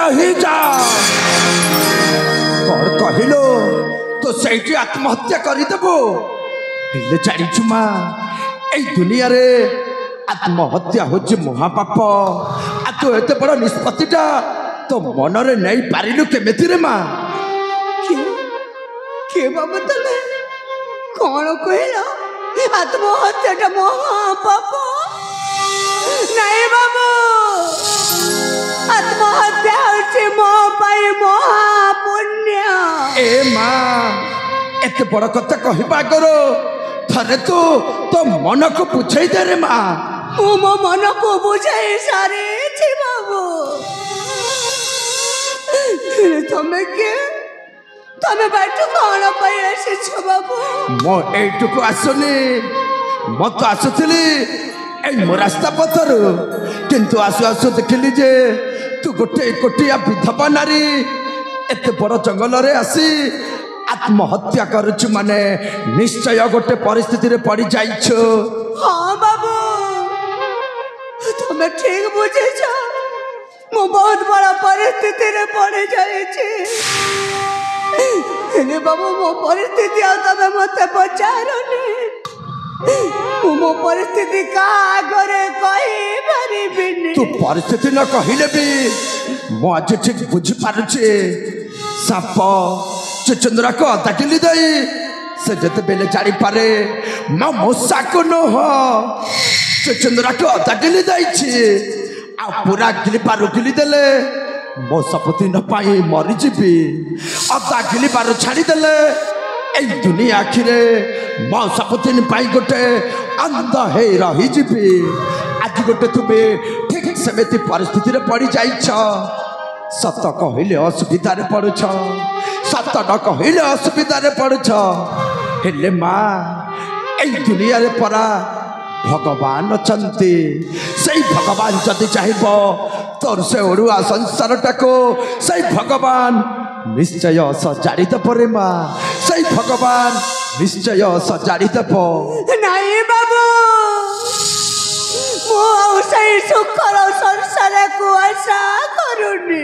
रही जा कौन कहलो तो सही आत्महत्या करदेबो हेले जानिछु माँ ए दुनिया रे आत्महत्या होची महापाप आ तो एते बड़ निष्पत्तिटा तो मनरे नहीं पारिलु केमिति रे माँ के बाबू तले कौन कहला आत्महत्या महापाप नहीं बाबू आत्महत्या होची मो पाई महापुण्य ए माँ एते बड़ कथा कहबा करो थरे तो मन को बुझाई दे रे माँ मो मन को बुझाई सारे छी बाबू तुम्हें के तमे बैठो कौन पाई आसीछ बाबू मो एटुको आसुनी मत आसुथिली ए मो रास्ता पथर किंतु आसु आसु देखिली जे तू गोटे कोटिया विधवा नारी एते बड़ जंगल रे आसी आत्महत्या करुछु माने निश्चय गोटे परिस्थिति रे पड़ी जाइछो हाँ बाबू तुम्हें ठीक बुझेछ मो बहुत बड़ा परिस्थिति रे पड़ी जाइछि हेले बाबू मो परिस्थिति आ तमे मते पचारनी मो परिस्थिति का आगरे कहि परिबिनी तू परिस्थिति न कहिले भी मो आज ठीक बुझी पारुछे साप चुचंद्रा को अदाकिली दई से जते बेले जाड़ी पारे म मोसा को न हो चुचंद्रा को अदाकिली दई छी आ पूरा गिली पारु गिली देले मो सपति न पाई मरी जीवी अदा गिली पारु छाड़ी देले ए दुनिया आखिरे मो सपति न पाई गोटे अंध हे रही जीवी आज गोटे तुमे ठीक सेमेती परिस्थिति रे पड़ी जाइछ सत कहले असुविधा रे पड़ुछ सत न कहले असुविधा रे पड़ुछ हेले माँ ए दुनिया रे परा भगवान अछंती सही भगवान जदि चाहिबो तोर से ओडुआ संसार टाको सही भगवान निश्चय सजाड़ी दब रे माँ सही भगवान निश्चय सजाड़ी दब नहीं बाबू मो सही सुखर संसार को आशा करूनी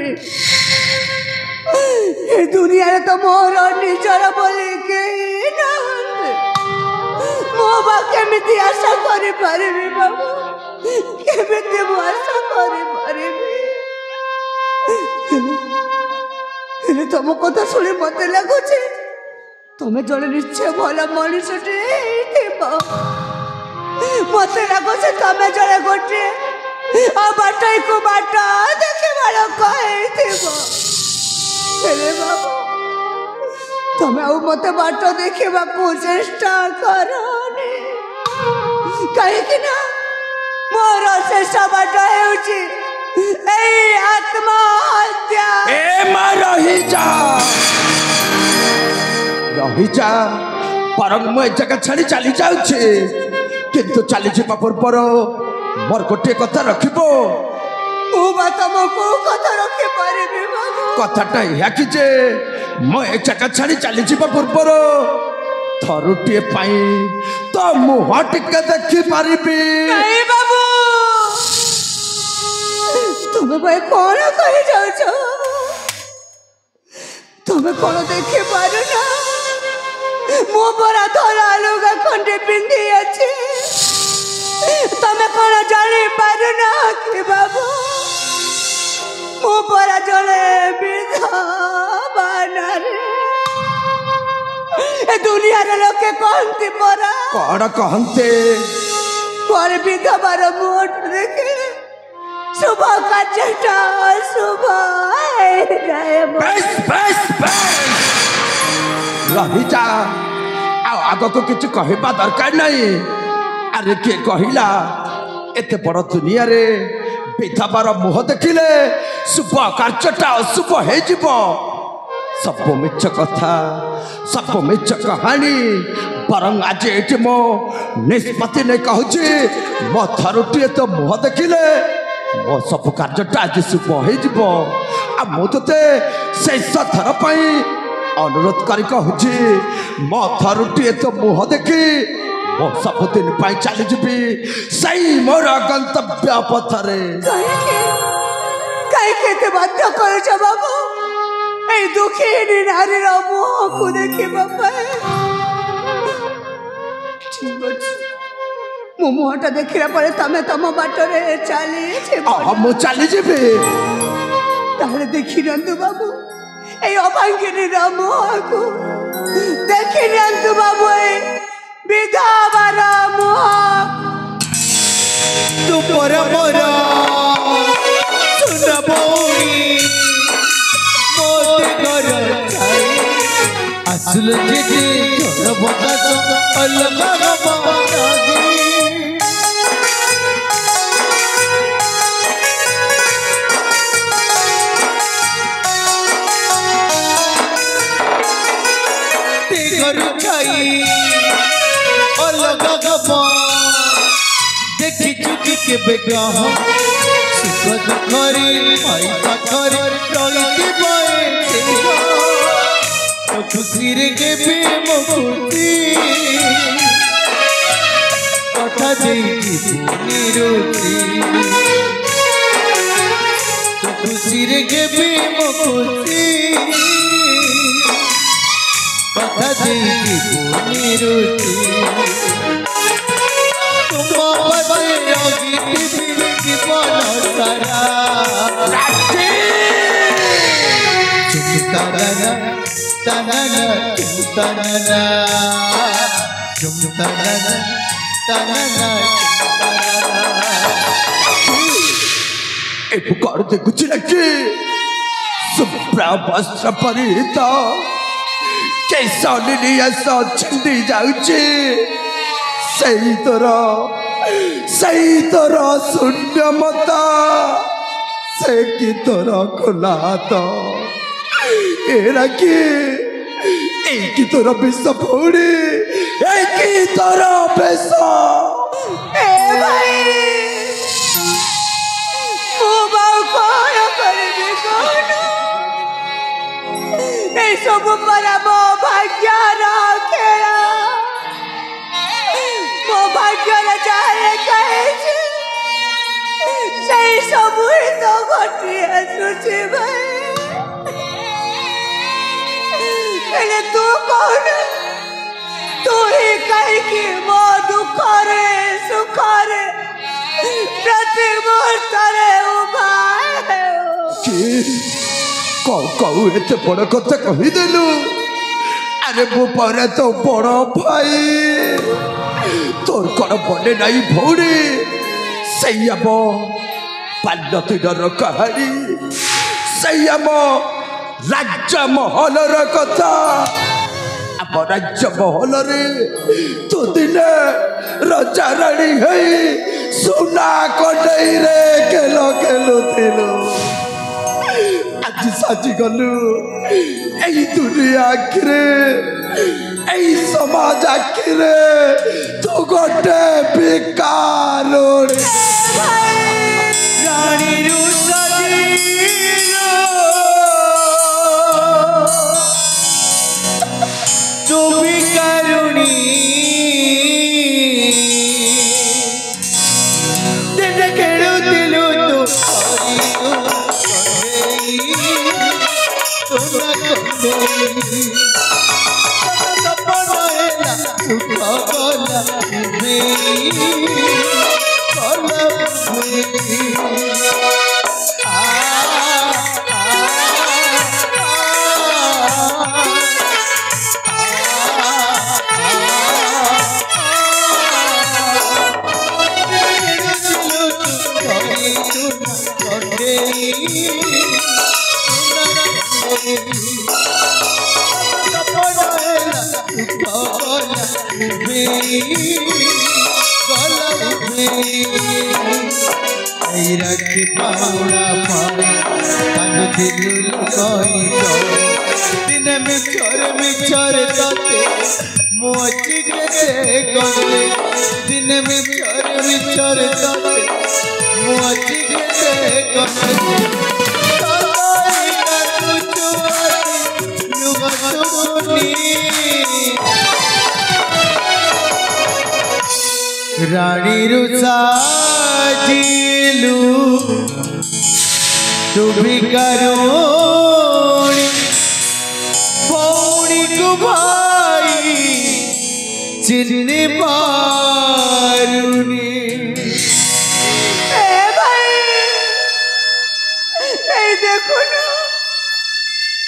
ए दुनिया रे तो मोर निजर बोली के मो बा केमिति आशा करि पारिबी बाबू केमिति मो आशा करि पारिबी हेले तुम कथा शुणी मत लगुच तुम्हें जड़े निश्चय भल मनुष्य मत लगुच तुम्हें जड़े गोटे बाट को बाट देखे कहे बाबू तुम्हें आ मत बाट देखा चेष्टा करनी कहीं मोर शेष बाट आत्महत्या रही जा परंग मुझे जगह छाड़ी चली जाऊे किंतु चली जा पूर्वर मोर गोटे कथा रखिबो कथाटा या कि जे मो ए जगह छाड़ी चली जा पूर्वर थरुटे पाई तो मुह टिके देखी पारिबी बाबू तुम्हें भाई कौन कही जाओ तुम्हें कौन देखे पारो ना मो बड़ा धरा लुगा खंडे पिंधी अच्छे तुम्हें कौन जाने पारो ना कि बाबू मो बड़ा जड़े विधवा रे ए दुनिया रे लोके कहंती परा कौन कहंते पर विधवार मोट देखे शुभ का चटा शुभ बस बस बस रही जा आग को किछ कहबा दरकार नहीं अरे के कहिला एते बड़ दुनिया रे विधवार मुह देखिले शुभ कार्यटा अशुभ हे जीव सब मिछ कथा सब मिछ कहानी बरंग आज ये मो निष्पत्ति नहीं कहूँ मो थरुटी तो मुह देखिले मो सब कार्यटा आज शुभ हो मुझे शेष थर पर अनुरोध कर कहूँ मो थरुटी तो मुह देखी मो सबुदिन चली जी सही मोर गंतव्य पथरे कहीं कहते बाध्य कर बाबू ए दुखी नारी मुह को देखी बाबा ठीक अच्छे मो मुहटा देखला परे तमे तम बाटरे चली चली जेबे ताहले देखी नंदू बाबू ए अभांगिनी मुह को देखी नंदू बाबू ए विधवार मुह तू पर सुन भौणी मोते घर आसुल जे तोर बता अलग देखी चुकी के बेगाह सुख दुखरी पैसा करे रही तो खुशी रे के भी मुक्ति कथा देखी पुनी रुचि तो खुशी रे के भी मुक्ति कथा देखी पुनी रुचि पुकार देखुची लगे शुभ्र वस्त्र परिहित केश निलियस छिंदी जाउची सही तोर शून्य मता से कि तोर खुला तो एरा की तोर विष भौणी एक तोर विष ए भाई मो बाऊ कौन करबे कौन ए सब पर मो भाग्य खेला मो भाग्य जाए कहे सही सब तो घटी आसुची भाई पहले तू कौन तू ही कहीं की मो दुख रे सुख रे प्रति मुहूर्त रे उभा कौ एते बड़ कथा कहीदेलु अरे मो पर तो बड़ भाई तोर कौन बने नहीं भौणी सही हम पाल्यतीर कहानी सही हम राज्य महलर कथा आम राज्य महल तू दिने रजा राणी है सुना कटई रे खेलो खेलुलु आज साजी गलु यही दुनिया आखिरे यही समाज आखिरे तू गोटे बेकार रानी तू भी करुणी दिन खेलु दिलु रखी पाउड़ा दिन मिछर तते मोची गले दिन मिछर तते मोची गले रानी रुसा जिलू तू भी करुणी पौड़ी को भाई चिन्ह पारुनी देखो ना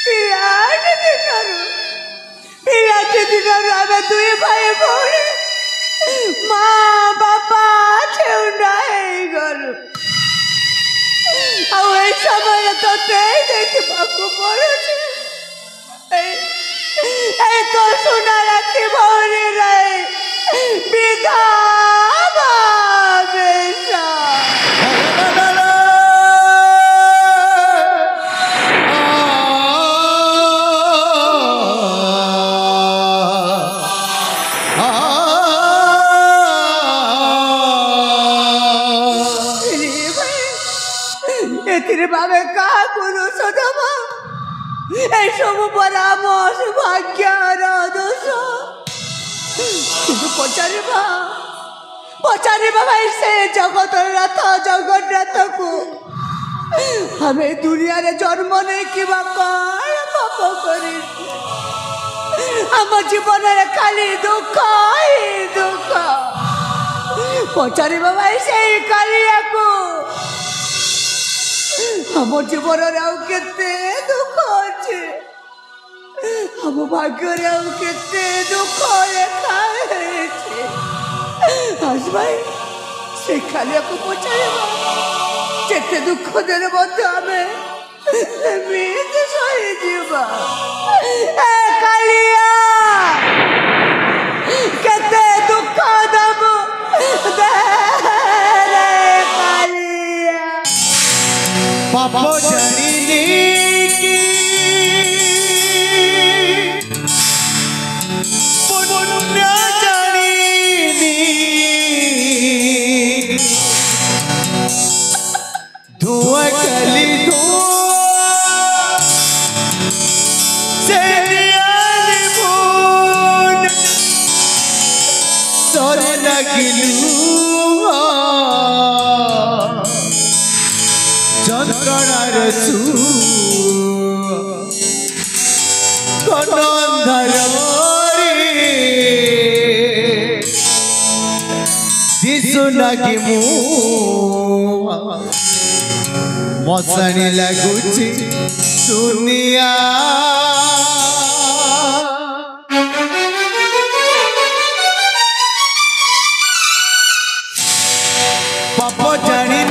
पिराट दिनर आवे दुई भाई भौणी माँ बापा छेउंडा है गरु ଆଉ ଏଇ ସମୟରେ ତତେ ଦେଖିବାକୁ ପଡୁଛି ଏଇ ତ ସୁନା ରାତି ଭଉଣୀରେ ବିଧବା ବେଶ ଏଥିରେ ଭାବେ କାହାକୁ ଦୋଷ ଦେବ ଏସବୁ ପରା ମୋ ସୌଭାଗ୍ୟର ଦୋଷ କିନ୍ତୁ ପଚାରିବା ଭାଇ ସେ ଜଗତର ରଥ ଜଗନ୍ନାଥକୁ ଆମେ ଦୁନିଆରେ ଜନ୍ମ ନେଇକି ବା କ'ଣ ପାପ କରିଛୁ ଆମ ଜୀବନରେ ଖାଲି ଦୁଃଖ ହିଁ ଦୁଃଖ ପଚାରିବା ଭାଇ ସେଇ କାଳିଆକୁ ଆମ ଜୀବନରେ ଆଉ କେତେ ଦୁଃଖ ଅଛି ଆମ ଭାଗ୍ୟରେ ଆଉ କେତେ ଦୁଃଖ ଲେଖା ହେଇଛି ଆସ ଭାଇ ସେ କାଳିଆକୁ ପଚାରିବା ଯେତେ ଦୁଃଖ ଦେଲେ ମଧ୍ୟ ଆମେ ଏମିତି ସହିଯିବା ଏ କାଳିଆ କେତେ ଦୁଃଖ ଦବୁ पाप जानी पुण्य जानी धुआं कली सर लगिलू चंद्रणार कनंधर दिशु लगी मशाणी लगुची दुनिया पाप जानी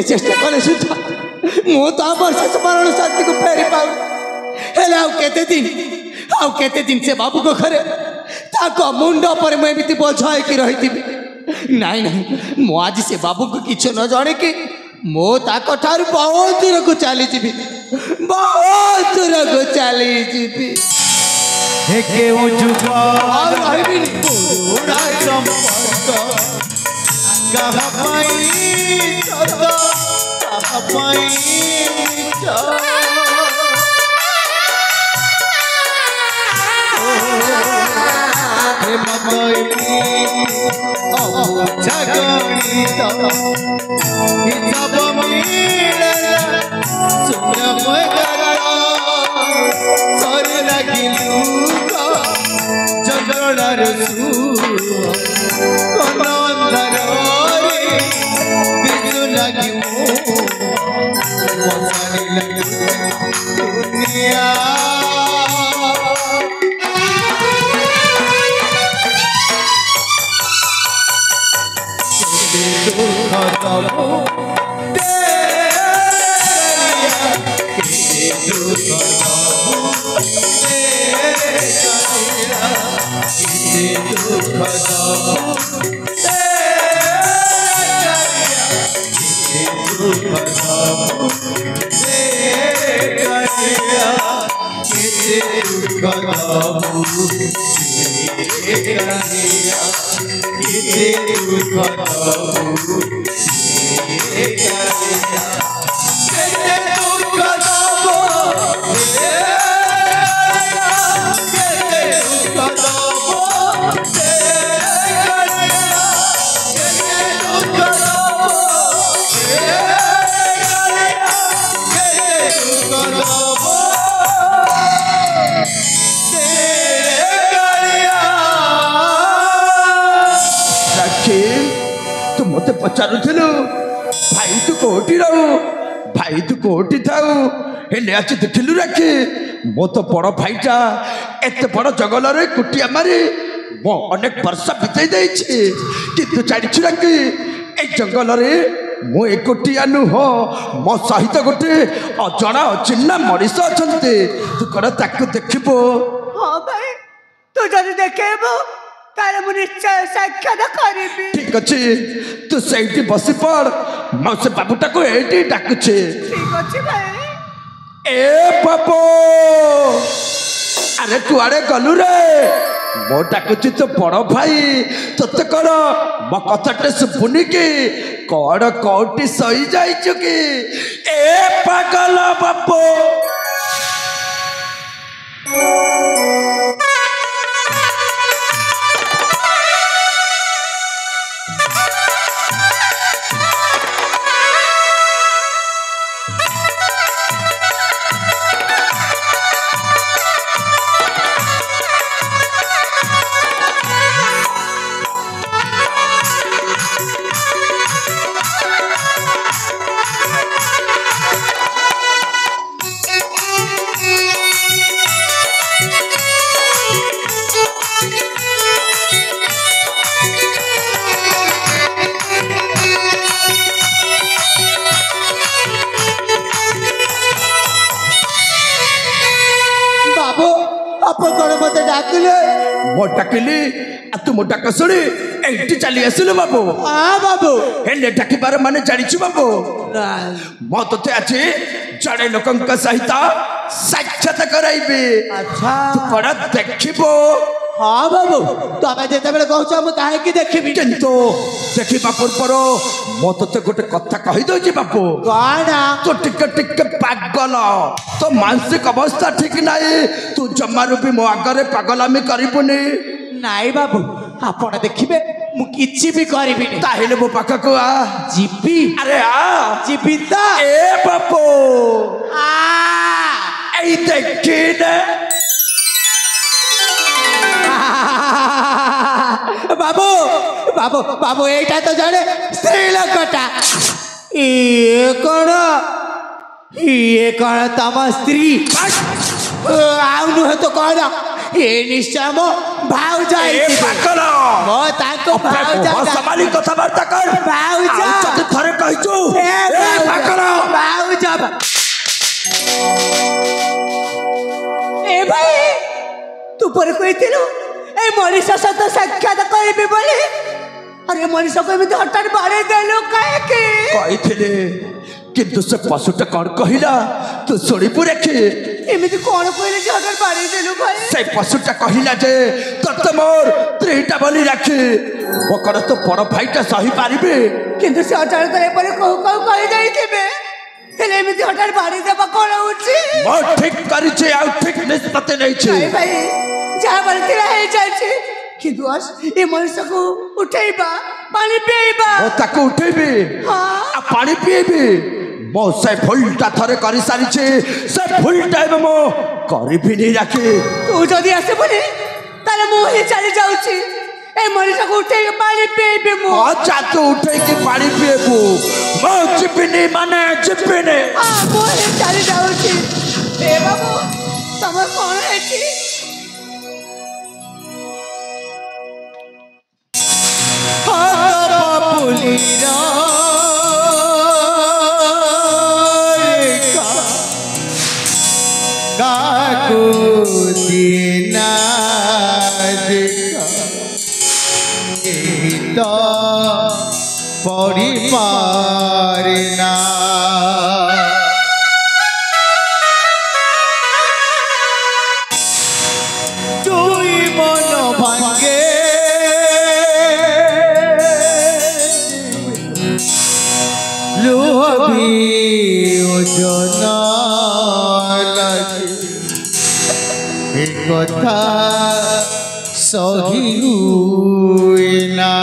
चेष्टा कले सुधा मु तो आम शेष मरण शांति को फेरी पाऊ हे हेले आउ केते दिन से बाबू को घरे ताको मुंड पर मैं एमती बोझ होइकी रहिथिबि नाई नाई मो आज से बाबू को किछ न जाने कि मो ताको ठार बहुत दूर को चली जीबी बहुत दूर को चली जीबी हे केउ जुग और रहबी नी पुरुणा संपर्क कहा पाई सदा कहा पाई हे मगई जगणित हिसाब मिले सुम्य सरी लगिलु जगणार अंधार बिजु लगी दुनिया मत पचारुथिलु भाई तू कोटी रहू भाई तू कोटी थाऊ हेले आछि देखिलु राखी मो तो बड़ भाईटा एते बड़ जंगल रे कुटिया मारी मो अनेक वर्ष बिताई देछि किंतु जानिछु राखी ए जंगल रे मो एकोटिया नुह मो सहित गोटे अजणा अचिन्ना मनीष अछन्ते तू कण ताकू देखिबो हाँ भाई तू जदि देखेबो तारे मु निश्चय साक्षात करिबी ठीक अछि तू सैठी बसी पड़ मौसे बाबूटा को एठी डाकुछे ठीक अछि भाई ए बाबू अरे कुआड़े गलु रे मो डाकुछि तो बड़ भाई तोते कण मो कथाटे सुबुनी कि कण कोटी सही जाइछु कि ए पागल बाबू मो डाकिली तू मो डाक शुणी एठी चली आसिलु बाबू हाँ बाबू हेले डाकिबार माने जानिछु बाबू मो तोते आछि जड़े लोकंक सहित साक्षात कराइबे अच्छा तू कण देखिबो हाँ बाबू तमे जेतेबेले कहछ हम काहे की देखिबी किंतु देखिबा पूर्वर मो तोते गोटे कथा कहि दउछि बापू गाना तो टिके पागल तो मानसिक अवस्था ठीक नाही तू जमारू भी मो आगरे पागलामी करिबुनी नाई बाबू आपण देखिबे मु किछि भी करिबिनी ताहेले मो पाखको आ जीबी अरे आ जीबी ता ए बापू आ ए देखिने बाबू बाबू बाबू एटा तो जाने स्त्री लोकटा ये कौन तम स्त्री आउ नुहे तो कौन ये निश्चय मो भाव जाए पागल मो ताको भाव जा समाली कथाबार्ता कर भाव जा तते थरे कहिछु ए पागल भाव जा तू पर कहथिलु ए मनीष सहित साक्षात करबी बोली अरे मनीष को एमती हठात बाड़े देलु काहे के कहिथिले किंतु से पशुटा कौन कहिला तू शुणिबु रेखी एमती कौन कहले जे हठात बाड़े देलु भाई से पशुटा कहिला जे तोते मोर त्रिटा बोली राखी ओकर तो बड़ भाईटा सही पारिबे किंतु से अचानक करे पर कहि जाइथिबे हेले एमती हठात बाड़े देबा कोन होछि मो ठीक करिछे आ ठीक निष्पत्ति नै छै भाई जा बोलते रहे जाइछे कि दोस ए मनुष्य को उठेबा पानी पीबा ओ ताको उठेबी हां आ पानी पीबी मो से फुलटा थरे करि सारिछे से फुल टाइम मो करि भी नहीं राखी तू जदी आसे बोले ताले मो ही चली जाउछी ए मनुष्य को उठे पानी पीबे मो अच्छा तू उठे के पानी पीबू मो चिपनी माने चिपनी हां मो ही चली जाउछी ए बाबू तम कोन हेची परिवारना दुई मन भांगे लुहबी ओजन लगे एक कथा सही हुए ना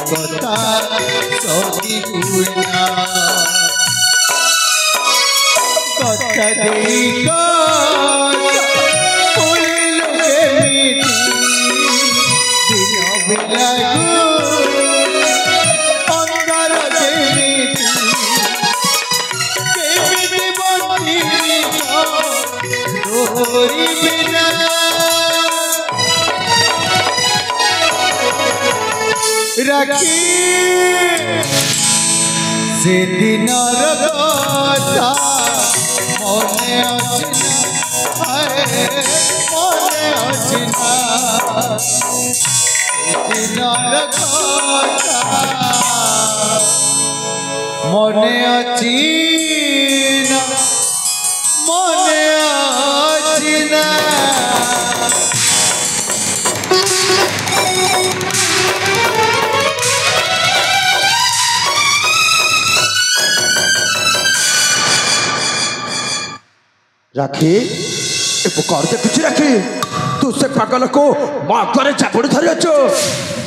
কথা সহি হুয়ে না কথা দেই রাখি সেদিনর কথা মনে আছে না মনে আছে না সেদিনর কথা মনে আছে না মনে আছে না राखी ए पुकार दे कुछ राखी तू से पागल को मां करे चापड़ धरि अछो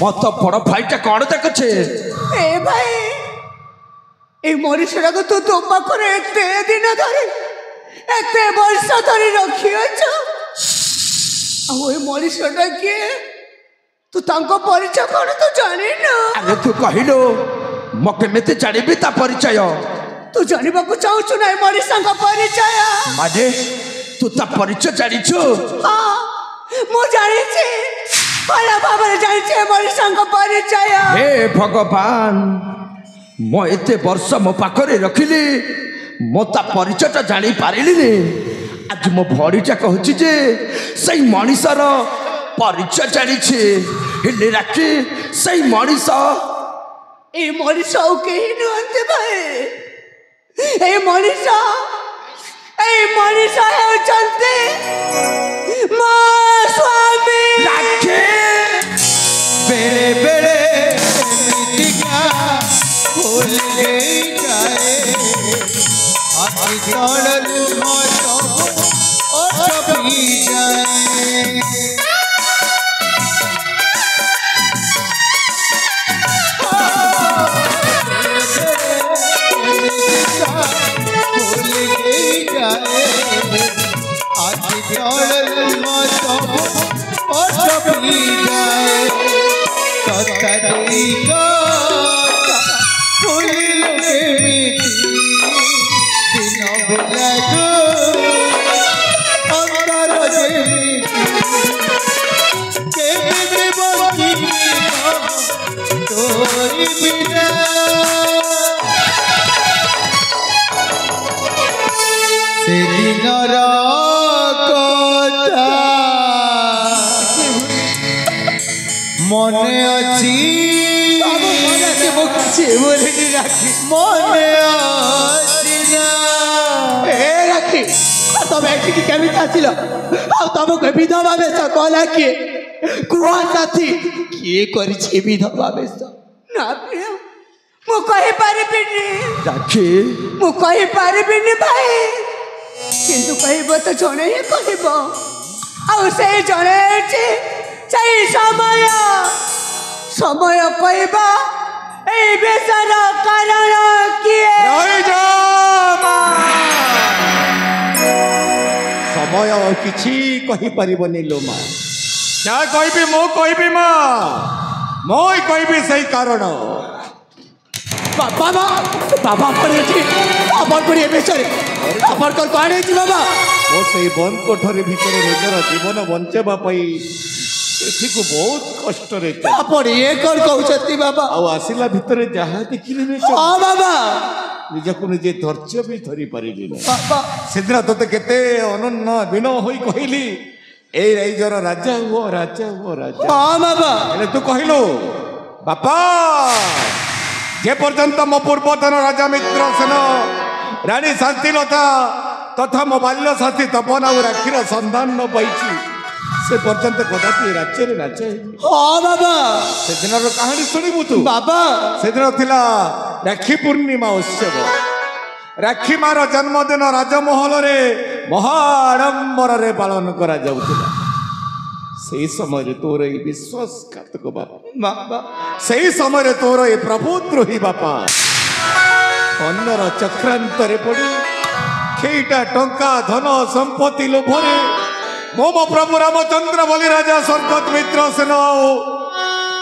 मत बड़ भाईटा कोन देखछे ए भाई ए मरीषरा को तू तो पाखरे एते दिन धरि एते वर्ष धरि रखी अछो आ ओए मरीषरा के तू तांको परिचय कोन तू जानि न अरे तू कहिलो म केमिते जानिबी ता परिचय तू जानिबा को चाहछु नै मरीषा का परिचय माजे तू ता परिचय जानिछु हां मो जानि छी भला बाबा जानि छी मरीषा का परिचय हे भगवान म एते वर्ष मो पाखरे रखिली मो ता परिचयटा जानि पारिली ने आज मो भड़ीटा कहूची जे सही मनीषर परिचय जानिछे हेले राखी सही मनीष ए मनीष औ केही नहंते भाई ए मनीष हेउचंते मा स्वामी राखी बेरे बेरे मिटिका भूल गई जाए आखी तड़ल मत और छपी जाए भूल गई जाए आखी तड़ल मत और छपी जाए कथा ବିନା ସେଦିନର କଥା ମନେ ଅଛି ମନେ ଅଛି ନା রাখি তবে এଠିକି কেମିତି ଆସିଲ ଆଉ ତମକୁ ବିଧବା ବେଶ କଲା କିଏ କୁହ ସାଥୀ କିଏ କରିଛି ବିଧବା ବେଶ ନା ପ୍ରିୟ ମୁଁ କହିପାରିବିନି ରାକ୍ଷୀ ମୁଁ କହିପାରିବିନି ଭାଇ କିନ୍ତୁ କହିବ ତ ଜଣେ ହିଁ କହିବ ଆଉ ସେଇ ଜଣେ ହେଉଛି ସେଇ ସମୟ ସମୟ କହିବ ଏଇ ବେଶର କାରଣ କିଏ ସମୟ କିଛି କହିପାରିବନି ଲୋ ମା ଯାହା କହିବି ମୁଁ କହିବି ମା ମୁଁ କହିବି ସେଇ କାରଣ ବାବା ବାବା ଆପଣ ଏଠି ଆପଣ ପୁଣି ଏ ବେଶରେ ଆପଣଙ୍କର କ'ଣ ହେଇଛି ବାବା ମୁଁ ସେଇ ବନ୍ଦ କୋଠରୀ ଭିତରେ ନିଜର ଜୀବନ ବଞ୍ଚାଇବା ପାଇଁ ଏଠିକୁ ବହୁତ କଷ୍ଟରେ ଆପଣ ଏ କ'ଣ କହୁଛନ୍ତି ବାବା ଆଉ ଆସିଲା ଭିତରେ ଯାହା ଦେଖିଲି ହଁ ବାବା ନିଜକୁ ନିଜେ ଧୈର୍ଯ୍ୟ ବି ଧରି ପାରିଲିନି ବାବା ସେଦିନ ତୋତେ କେତେ ଅନନ୍ୟ ବିନ ହୋଇ କହିଲି ଏଇ ରାଇଜର ରାଜା ହୁଅ ରାଜା ହୁଅ ରାଜା ହଁ ବାବା ହେଲେ ତୁ କହିଲୁ ବାପା ଯେ ପର୍ଯ୍ୟନ୍ତ ମୋ ପୂର୍ବତନ ରାଜା ମିତ୍ର ସେନ ରାଣୀ ଶାନ୍ତିଲତା ତଥା ମୋ ବାଲ୍ୟ ସାଥୀ ତପନ ଆଉ ରାକ୍ଷୀର ସନ୍ଧାନ ନ ପାଇଛି ସେ ପର୍ଯ୍ୟନ୍ତ କଦାପି ରାଜ୍ୟରେ ରାଜା ହେଇନି ହଁ ବାବା ସେଦିନର କାହାଣୀ ଶୁଣିବୁ ତୁ ବାବା ସେଦିନ ଥିଲା ରାକ୍ଷୀ ପୂର୍ଣ୍ଣିମା ଉତ୍ସବ ରାକ୍ଷୀ ମାର ଜନ୍ମଦିନ ରାଜମହଲରେ ମହା ଆଡ଼ମ୍ବରରେ ପାଳନ କରାଯାଉଥିଲା ସେଇ ସମୟରେ ତୋର ଏଇ ବିଶ୍ୱାସଘାତକ ବାପା ସେଇ ସମୟରେ ତୋର ଏ ପ୍ରଭୁଦ୍ରୋହୀ ବାପା ଅନ୍ୟର ଚକ୍ରାନ୍ତରେ ପଡ଼ି କେଇଟା ଟଙ୍କା ଧନ ସମ୍ପତ୍ତି ଲୋଭରେ ମୋ ପ୍ରଭୁ ରାମଚନ୍ଦ୍ର ବୋଲି ରାଜା ସ୍ୱର୍ଗତ ମିତ୍ର ସେନ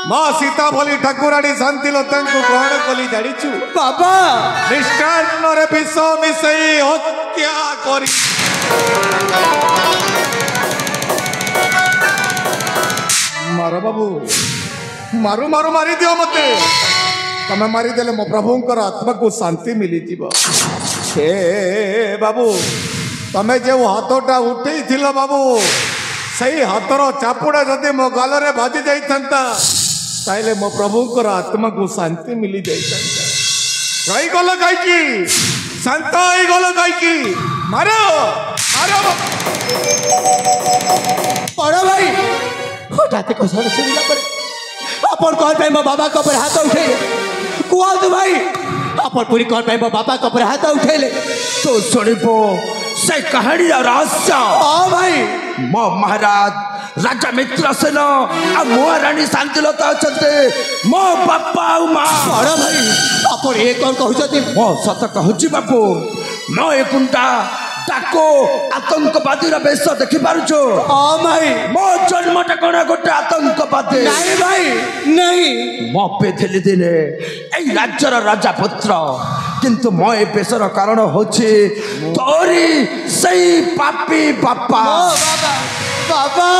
ମା ସୀତା ବୋଲି ଠାକୁରାଣୀ ଶାନ୍ତିଲତାଙ୍କୁ ଗ୍ରହଣ କଲି ଜାଣିଛୁ ବାବା ନିଷ୍ଠାନରେ ବିଷ ମିଶେଇ ହତ୍ୟା କରି ମାର ବାବୁ ମାରୁ ମାରୁ ମାରିଦିଅ ମତେ ତମେ ମାରିଦେଲେ ମୋ ପ୍ରଭୁଙ୍କର ଆତ୍ମାକୁ ଶାନ୍ତି ମିଳିଯିବ ହେ ବାବୁ ତମେ ଯେଉଁ ହାତଟା ଉଠେଇଥିଲ ବାବୁ ସେଇ ହାତର ଚାପୁଡ଼ା ଯଦି ମୋ ଗାଲରେ ବାଜି ଯାଇଥାନ୍ତା ତାହେଲେ ମୋ ପ୍ରଭୁଙ୍କର ଆତ୍ମାକୁ ଶାନ୍ତି ମିଳିଯାଇଥାନ୍ତା ରହିଗଲ କାହିଁକି ଶାନ୍ତ ହେଇଗଲ କାହିଁକି ମାର ମାର ବଡ଼ ଭାଇ ହଠାତ୍ କଥା ଶୁଣିଲା ପରେ ଆପଣ କ'ଣ ପାଇଁ ମୋ ବାବାଙ୍କ ଉପରେ ହାତ ଉଠେଇଲେ କୁହନ୍ତୁ ଭାଇ ଆପଣ ପୁଣି କ'ଣ ପାଇଁ ମୋ ବାବାଙ୍କ ଉପରେ ହାତ ଉଠେଇଲେ ତୁ ଶୁଣିବୁ ସେ କାହାଣୀର ରହସ୍ୟ ହଁ ଭାଇ ମୋ ମହାରାଜ ରାଜା ମିତ୍ରସେନ ଆଉ ମହାରାଣୀ ଶାନ୍ତିଲତା ଅଛନ୍ତି ମୋ ବାପା ଆଉ ମା ବଡ଼ ଭାଇ ଆପଣ ଏ କ'ଣ କହୁଛନ୍ତି ମୋ ସତ କହୁଛି ବାପୁ ମୋ ଏ କୁଣ୍ଟା ତାକୁ ଆତଙ୍କବାଦୀର ବେଶ ଦେଖିପାରୁଛୁ ହଁ ଭାଇ ମୋ ଜନ୍ମଟା କ'ଣ ଗୋଟେ ଆତଙ୍କବାଦୀ ନାଇଁ ଭାଇ ନାଇଁ ମୋ ଥିଲି ଦିନେ ଏଇ ରାଜ୍ୟର ରାଜା ପୁତ୍ର କିନ୍ତୁ ମୋ ଏ ବେଶର କାରଣ ହଉଛି ତୋରି ସେଇ ପାପୀ ବାପା ବାବା ବାବା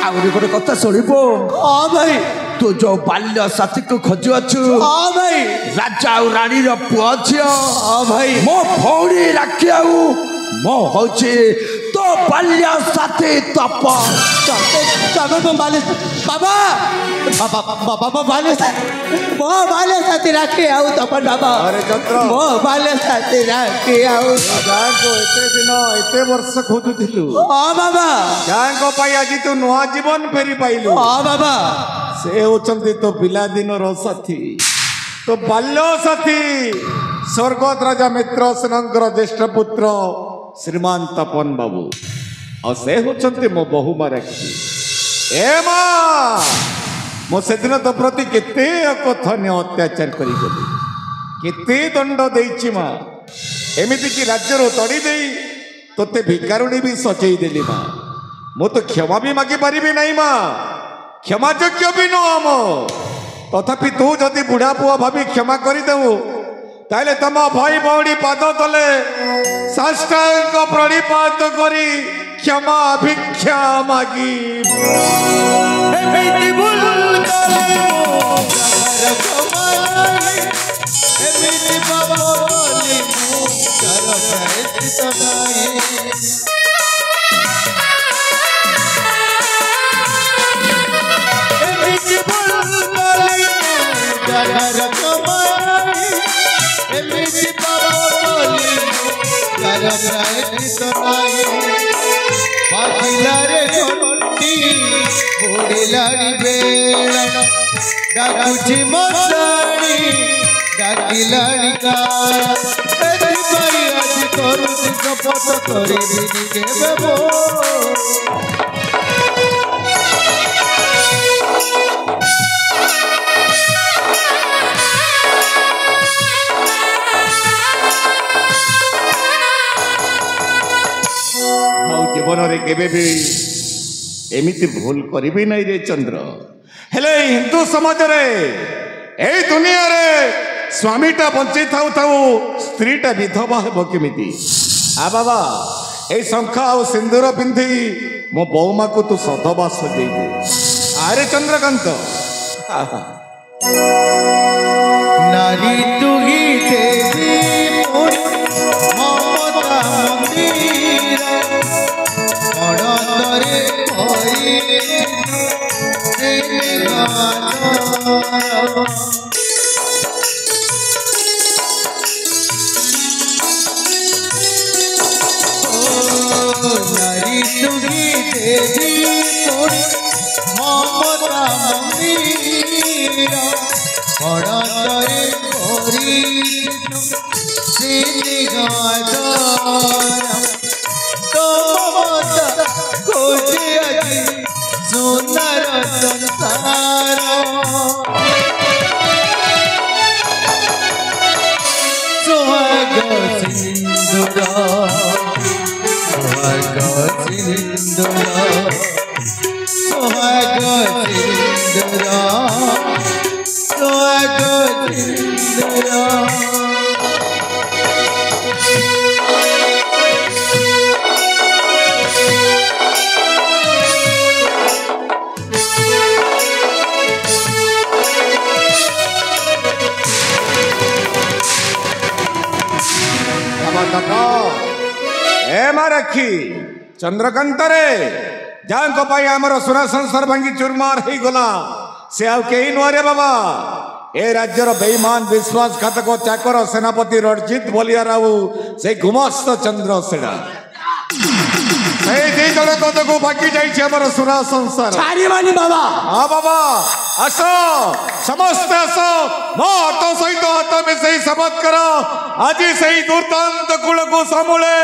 ଆହୁରି ଗୋଟେ କଥା ଶୁଣିବୁ ହଁ ଭାଇ ତୁ ଯୋଉ ବାଲ୍ୟ ସାଥୀକୁ ଖୋଜୁଅଛୁ ହଁ ଭାଇ ରାଜା ଆଉ ରାଣୀର ପୁଅ ଝିଅ ହଁ ଭାଇ ମୋ ଭଉଣୀ ରାକ୍ଷୀ ଆଉ ମୋ ହଉଛି ତୋ ବାଲ୍ୟ ସାଥୀ ତପ ବାବା ବାବା ବାଲ୍ୟ ମୋ ବାଲ୍ୟ ସାଥୀ ରାକ୍ଷୀ ଆଉ ତପନ ବାବା ଆରେ ଚନ୍ଦ୍ର ମୋ ବାଲ୍ୟ ସାଥୀ ରାକ୍ଷୀ ଆଉ ଯାହାଙ୍କୁ ଏତେ ଦିନ ଏତେ ବର୍ଷ ଖୋଜୁଥିଲୁ ହଁ ବାବା ଯାହାଙ୍କ ପାଇଁ ଆଜି ତୁ ନୂଆ ଜୀବନ ଫେରି ପାଇଲୁ ହଁ ବାବା ସେ ହେଉଛନ୍ତି ତୋ ପିଲାଦିନର ସାଥୀ ତୋ ବାଲ୍ୟ ସାଥୀ ସ୍ୱର୍ଗତ ରାଜା ମିତ୍ର ସେନଙ୍କର ଜ୍ୟେଷ୍ଠ ପୁତ୍ର ଶ୍ରୀମାନ ତପନ ବାବୁ ଆଉ ସେ ହେଉଛନ୍ତି ମୋ ବୋହୂ ମା ରାକ୍ଷୀ ଏ ମା ମୁଁ ସେଦିନ ତୋ ପ୍ରତି କେତେ ଅକଥନୀୟ ଅତ୍ୟାଚାର କରିଗଲି କେତେ ଦଣ୍ଡ ଦେଇଛି ମା ଏମିତିକି ରାଜ୍ୟରୁ ତଡ଼ି ଦେଇ ତୋତେ ଭିକାରୁଣୀ ବି ସଜେଇ ଦେଲି ମା ମୁଁ ତ କ୍ଷମା ବି ମାଗି ପାରିବି ନାହିଁ ମା କ୍ଷମା ଯୋଗ୍ୟ ବି ନୁହଁ ଆମ ତଥାପି ତୁ ଯଦି ବୁଢ଼ା ପୁଅ ଭାବି କ୍ଷମା କରିଦେବୁ ତାହେଲେ ତମ ଭାଇ ଭଉଣୀ ପାଦ ତଲେ ସାଷ୍ଟାଙ୍ଗ ପ୍ରଣିପାତ କରି କ୍ଷମା ଭିକ୍ଷା ମାଗି ଗୀତ ଗାଏ ଏମିତି ଭୁଲ କଲି ଗାର କମାଇ ଏମିତି ପାପ କଲି ଗାର ପ୍ରାୟ ଗୀତ ଗାଏ ପାଖିଲାରେ ଘଣ୍ଟି ବୁଡ଼ିଲାଣି ବେଳ ଡାକୁଛି ମଶାଣି ଡାକିଲାଣି କାଳ ଏଥିପାଇଁ ଆଜି କରୁଛି ଶପଥ କରିବିନି କେବେ ଆଉ ଜୀବନରେ କେବେ ବି ଏମିତି ଭୁଲ କରିବି ନାହିଁ ରେ ଚନ୍ଦ୍ର। ହେଲେ ହିନ୍ଦୁ ସମାଜରେ ଏଇ ଦୁନିଆରେ ସ୍ୱାମୀଟା ବଞ୍ଚି ଥାଉ ଥାଉ ସ୍ତ୍ରୀଟା ବିଧବା ହେବ କେମିତି? ବାବା ଏଇ ଶଙ୍ଖ ଆଉ ସିନ୍ଦୁର ପିନ୍ଧି ମୋ ବୋଉମାକୁ ତୁ ସଧବା ସଜେଇଦେ। ଆରେ ଚନ୍ଦ୍ରକାନ୍ତ ନାରୀ ତୁହି ଦେବୀ ମମତା ମନ୍ଦିର ଅଣତରେ নারী তুমি দেবী মমতা মন্দির অণতরে খোঁজে আজি সোনার সংসার সোহাগ সিন্দুর সোহাগ সিন্দুর সোহাগ সিন্দুর সোহাগ সিন্দুর ରଖି ଚନ୍ଦ୍ରକାନ୍ତରେ ଯାହାଙ୍କ ପାଇଁ ଆମର ସୁନା ସଂସାର ଭାଙ୍ଗି ଚୁରମାର ହେଇଗଲା ସେ ଆଉ କେହି ନୁହଁରେ ବାବା ଏ ରାଜ୍ୟର ବେଇମାନ ବିଶ୍ୱାସଘାତକ ଚାକର ସେନାପତି ରଣଜିତ ବଲିଆରାଉ ସେଇ ଗୁମସ୍ତ ଚନ୍ଦ୍ରସେନା ସେଇ ଦି ଜଣ କଦକୁ ବାକି ଯାଇଛି ଆମର ସୁନା ସଂସାର ଛାଡ଼ିବାନି ବାବା। ହଁ ବାବା ଆସ ସମସ୍ତେ ଆସ ମୋ ହାତ ସହିତ ହାତ ମିଶେଇ ଶପଥ କର ଆଜି ସେଇ ଦୁର୍ଦାନ୍ତ କୂଳକୁ ସମୂଳେ